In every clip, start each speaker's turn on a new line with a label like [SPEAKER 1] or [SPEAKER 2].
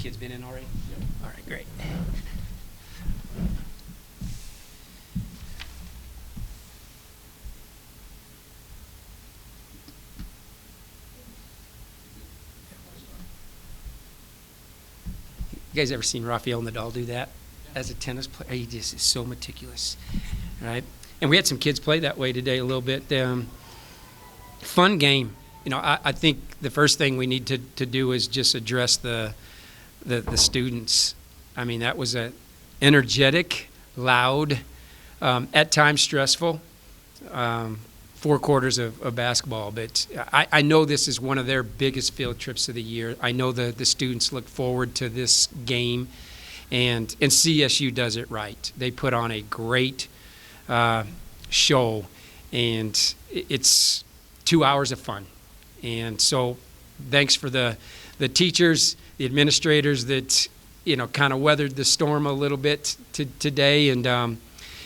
[SPEAKER 1] kids been in already?
[SPEAKER 2] Yep.
[SPEAKER 1] All right, great. You guys ever seen Rafael Nadal do that as a tennis player? He just is so meticulous, right? And we had some kids play that way today a little bit. Fun game. You know, I think the first thing we need to do is just address the students. I mean, that was a energetic, loud, at times stressful 4 quarters of basketball. But I know this is one of their biggest field trips of the year. I know the students look forward to this game, and CSU does it right. They put on a great show, and it's 2 hours of fun. And so thanks for the teachers, the administrators that, you know, kind of weathered the storm a little bit today and,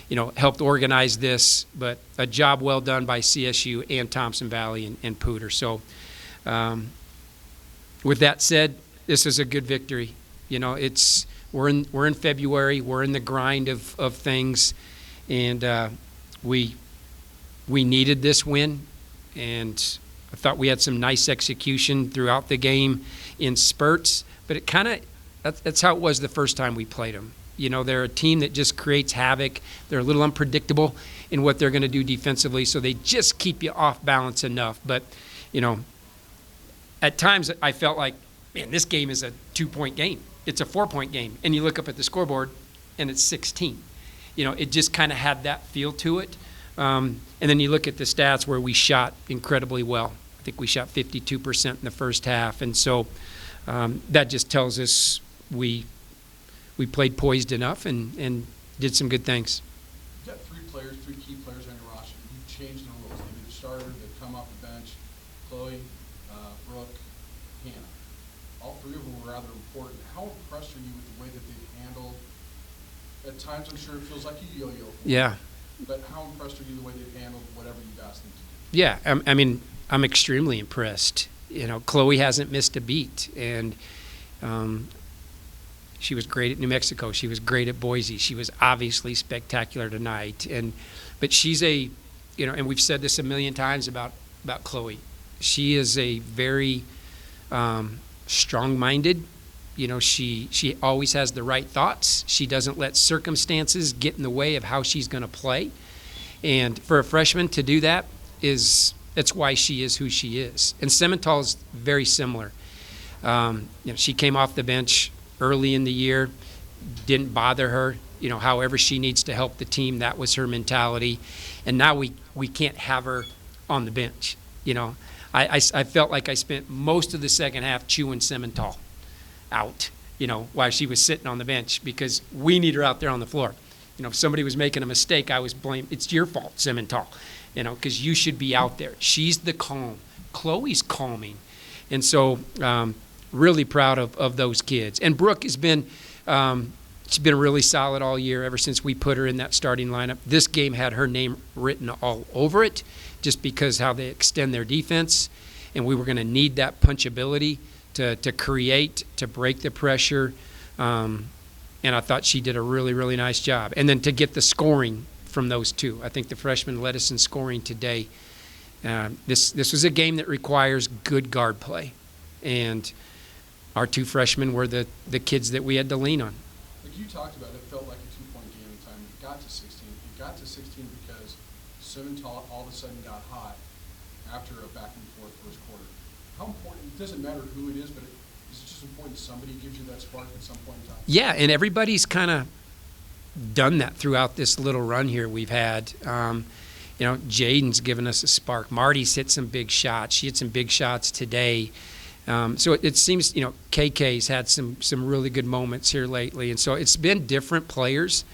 [SPEAKER 1] you know, helped organize this. But a job well done by CSU and Thompson Valley and Pooter. So with that said, this is a good victory. You know, we're in February. We're in the grind of things. And we needed this win. And I thought we had some nice execution throughout the game in spurts. But it kind of, that's how it was the first time we played them. You know, they're a team that just creates havoc. They're a little unpredictable in what they're going to do defensively, so they just keep you off balance enough. But, you know, at times I felt like, man, this game is a 2-point game. It's a 4-point game. And you look up at the scoreboard, and it's 16. You know, it just kind of had that feel to it. And then you look at the stats where we shot incredibly well. I think we shot 52% in the first half. And so that just tells us we played poised enough and did some good things.
[SPEAKER 2] You've got 3 key players on your roster. You've changed the rules. They've either started, they've come off the bench. Chloe, Brooke, Hannah. All 3 of them were rather important. How impressed are you with the way that they've handled? At times, I'm sure it feels like a yo-yo.
[SPEAKER 1] Yeah.
[SPEAKER 2] But how impressed are you the way they've handled whatever you've asked them to do?
[SPEAKER 1] Yeah, I mean, I'm extremely impressed. You know, Chloe hasn't missed a beat, and she was great at New Mexico. She was great at Boise. She was obviously spectacular tonight. But she's you know, and we've said this a million times about Chloe. She is a very strong-minded. You know, she always has the right thoughts. She doesn't let circumstances get in the way of how she's going to play. And for a freshman to do that that's why she is who she is. And Simmental's very similar. You know, she came off the bench early in the year, didn't bother her. You know, however she needs to help the team, that was her mentality. And now we can't have her on the bench. You know, I felt like I spent most of the second half chewing Simmental out, you know, while she was sitting on the bench, because we need her out there on the floor. You know, if somebody was making a mistake, I was blamed. It's your fault, Simmental, you know, because you should be out there. She's the calm. Chloe's calming. And so really proud of those kids. And Brooke has been she's been really solid all year ever since we put her in that starting lineup. This game had her name written all over it just because how they extend their defense, and we were going to need that punchability to create, to break the pressure, and I thought she did a really, really nice job. And then to get the scoring from those 2. I think the freshmen led us in scoring today. This was a game that requires good guard play, and our 2 freshmen were the kids that we had to lean on.
[SPEAKER 2] Like you talked about, it felt like a 2-point game at the time. It got to 16. It got to 16 because Simmental all of a sudden got hot after a back-and-forth first quarter. How important, it doesn't matter who it is, but is it just important somebody gives you that spark at some point in time?
[SPEAKER 1] Yeah, and everybody's kind of done that throughout this little run here we've had. You know, Jaden's given us a spark. Marty's hit some big shots. She hit some big shots today. So it seems, you know, KK's had some really good moments here lately. And so it's been different players,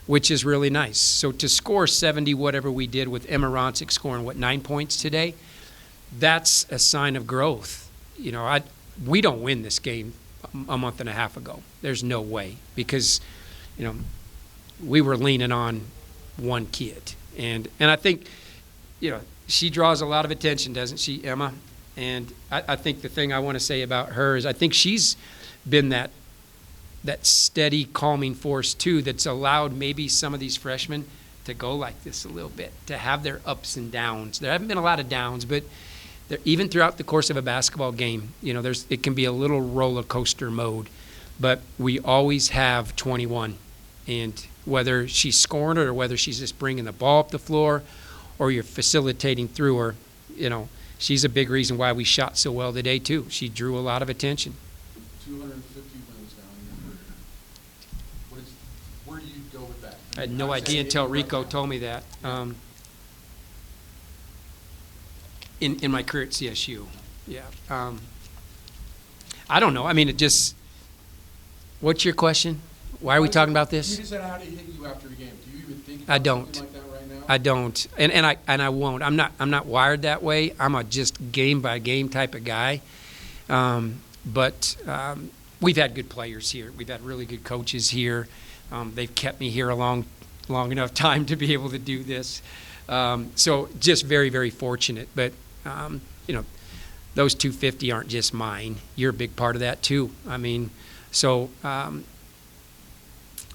[SPEAKER 1] which is really nice. So to score 70, whatever we did with Emma Ronsick scoring, 9 points today, that's a sign of growth. You know, we don't win this game a month and a half ago. There's no way, because, you know, we were leaning on one kid. And I think, you know, she draws a lot of attention, doesn't she, Emma? And I think the thing I want to say about her is I think she's been that that steady calming force too, that's allowed maybe some of these freshmen to go like this a little bit, to have their ups and downs. There haven't been a lot of downs, but even throughout the course of a basketball game, it can be a little roller coaster mode. But we always have 21, and whether she's scoring it or whether she's just bringing the ball up the floor or you're facilitating through her, she's a big reason why we shot so well today too. She drew a lot of attention.
[SPEAKER 2] 250 wins now in your career. Where do you go with that?
[SPEAKER 1] I had no idea until Rico told me that. In my career at CSU, yeah. I don't know. I mean, what's your question? Why are we talking about this?
[SPEAKER 2] You just said how do you hit you after the game. Do you even think
[SPEAKER 1] I
[SPEAKER 2] about
[SPEAKER 1] don't.
[SPEAKER 2] something like that right now?
[SPEAKER 1] I don't, and I won't. I'm not wired that way. I'm a just game by game type of guy. But we've had good players here. We've had really good coaches here. They've kept me here a long enough time to be able to do this. So just very, very fortunate. But those 250 aren't just mine. You're a big part of that too. I mean, so.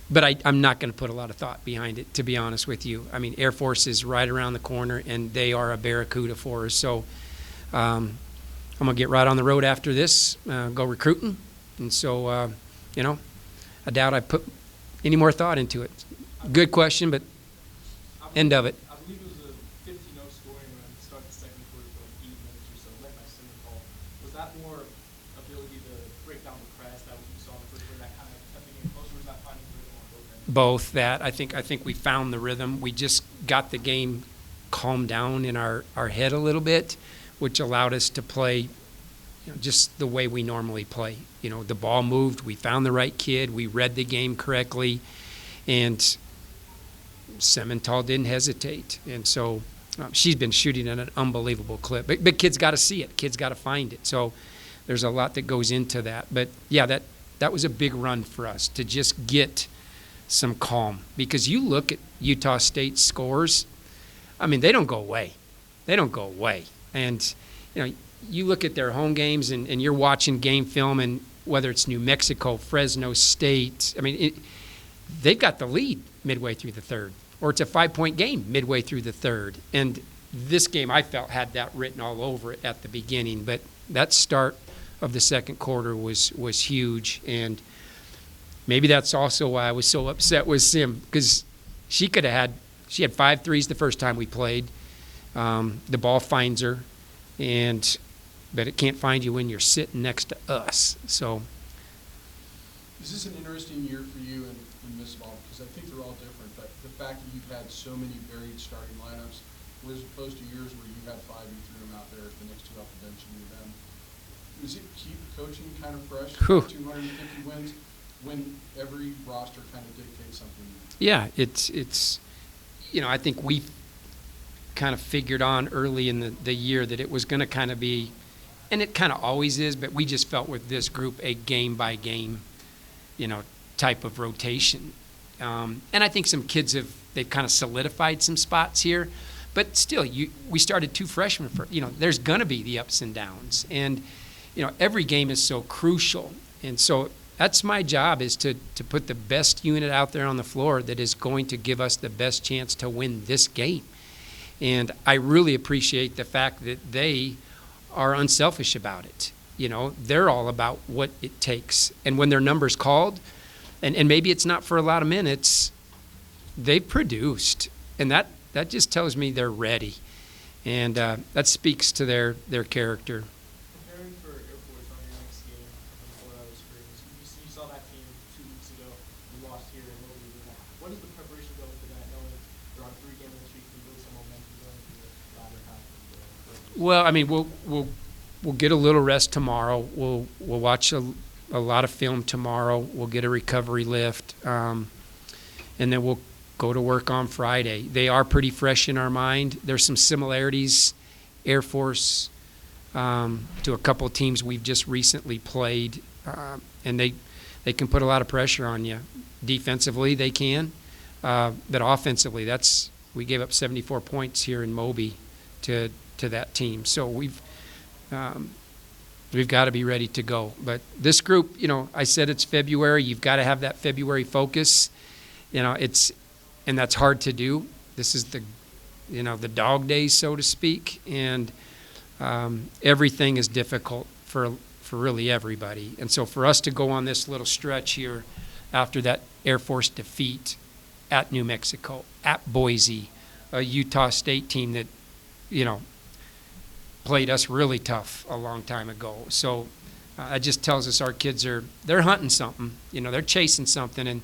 [SPEAKER 1] But I'm not going to put a lot of thought behind it, to be honest with you. I mean, Air Force is right around the corner, and they are a barracuda for us. So I'm going to get right on the road after this, go recruiting. And so, I doubt I put any more thought into it. Good question, but end of it.
[SPEAKER 3] I believe it was a 50-0 scoring when I started the second quarter for like 8 minutes or so, led by center call. Was that more ability to break down the press that you saw in the first quarter that kind of kept the game closer? Was that finding the rhythm on both ends?
[SPEAKER 1] Both that. I think we found the rhythm. We just got the game calmed down in our head a little bit, which allowed us to play just the way we normally play. The ball moved. We found the right kid. We read the game correctly. And Semental didn't hesitate. And so she's been shooting at an unbelievable clip. But kids got to see it. Kids got to find it. So there's a lot that goes into that. But, yeah, that was a big run for us to just get some calm. Because you look at Utah State's scores, I mean, they don't go away. They don't go away. And, you look at their home games and you're watching game film, and whether it's New Mexico, Fresno State, I mean, they've got the lead midway through the third. Or it's a 5-point game midway through the third. And this game, I felt, had that written all over it at the beginning. But that start of the second quarter was huge. And maybe that's also why I was so upset with Sim, because she had 5 threes the first time we played. The ball finds her, but it can't find you when you're sitting next to us. So,
[SPEAKER 2] is this an interesting year for you in this ball? Because I think they're all different. But the fact that you've had so many varied starting lineups, as opposed to years where you had 5, you threw them out there, the next 2 off the bench, and you're them. Does it keep coaching kind of fresh? 250 wins when every roster kind of dictates something new?
[SPEAKER 1] Yeah, it's I think we kind of figured on early in the year that it was going to kind of be, and it kind of always is, but we just felt with this group a game-by-game, type of rotation. And I think some kids they've kind of solidified some spots here. But still, we started 2 freshmen there's going to be the ups and downs. And, every game is so crucial. And so that's my job, is to put the best unit out there on the floor that is going to give us the best chance to win this game. And I really appreciate the fact that they are unselfish about it. They're all about what it takes. And when their number's called, and maybe it's not for a lot of minutes, they've produced. And that just tells me they're ready. And that speaks to their character.
[SPEAKER 3] Preparing for Air Force on your next game in Colorado Springs, you saw that team 2 weeks ago. You lost here in Moby. What does the preparation go into that, knowing they're on a 3-game win streak, and build some momentum going through the latter half of the
[SPEAKER 1] Well, I mean, we'll get a little rest tomorrow. We'll watch a lot of film tomorrow. We'll get a recovery lift, and then we'll go to work on Friday. They are pretty fresh in our mind. There's some similarities, Air Force, to a couple of teams we've just recently played, and they can put a lot of pressure on you. Defensively, they can, but offensively, we gave up 74 points here in Moby to that team. So We've got to be ready to go. But this group, I said it's February. You've got to have that February focus. And that's hard to do. This is the dog days, so to speak, and everything is difficult for really everybody. And so for us to go on this little stretch here after that Air Force defeat at New Mexico, at Boise, a Utah State team that, played us really tough a long time ago. So it just tells us our kids they're hunting something, they're chasing something, and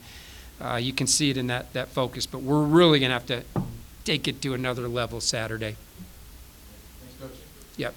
[SPEAKER 1] you can see it in that focus. But we're really going to have to take it to another level Saturday.
[SPEAKER 2] Thanks, Coach.
[SPEAKER 1] Yep.